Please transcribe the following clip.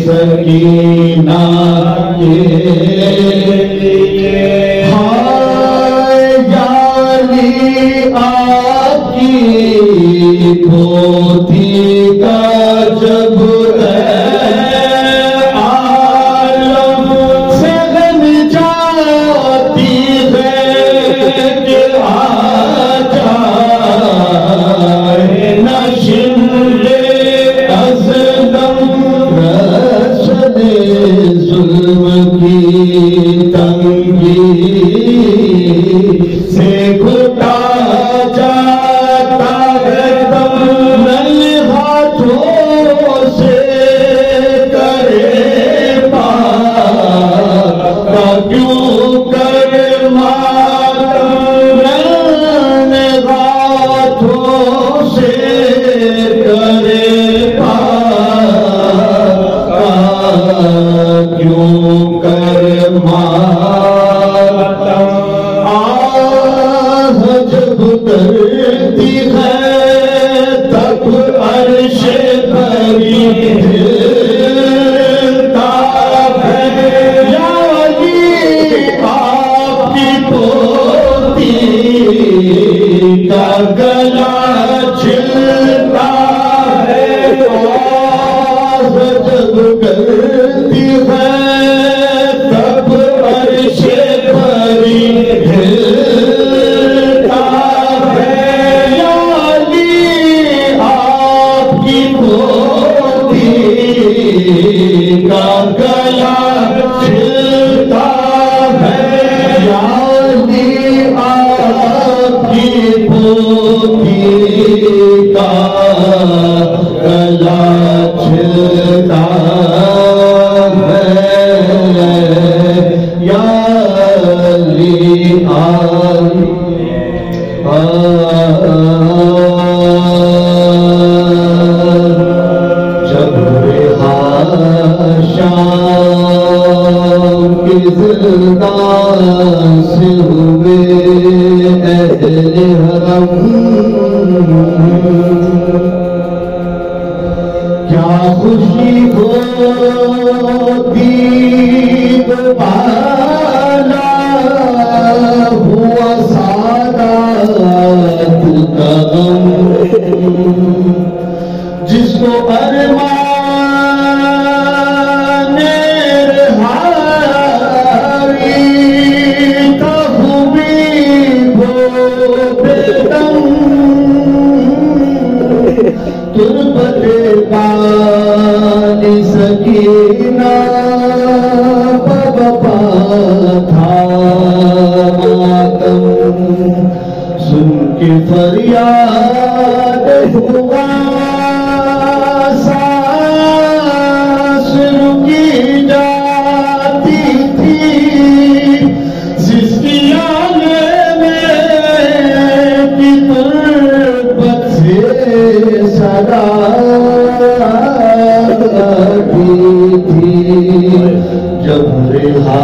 सकीना के लिए हाँ से घुटा जाता है तब नन्हे हाथों से करे पार का क्यों करे मातम नन्हे हाथों से करे पार का क्यों करे मातम आह जब करती है तब अर्श भरी हिलता है यानी आपकी पोती का गला छिलता है आह जब करती है तब अर्श भरी हिलता है यानी आपकी पोती का गला छिलता है यानी आपकी पोती का गला छिलता है यानी जब शाम की ज़िंदान से हुए अहले हरम क्या खुशी होती दोबारा हुआ सादात का गम जिसको अरमान रहाई था खूबी वो बेदम तुरबते पानी सकीना बपा था मातम सुन के फरियाद हुआ सांस रुकी जाती थी जिसकी आने की तुरबत से सदा थी जब रिहा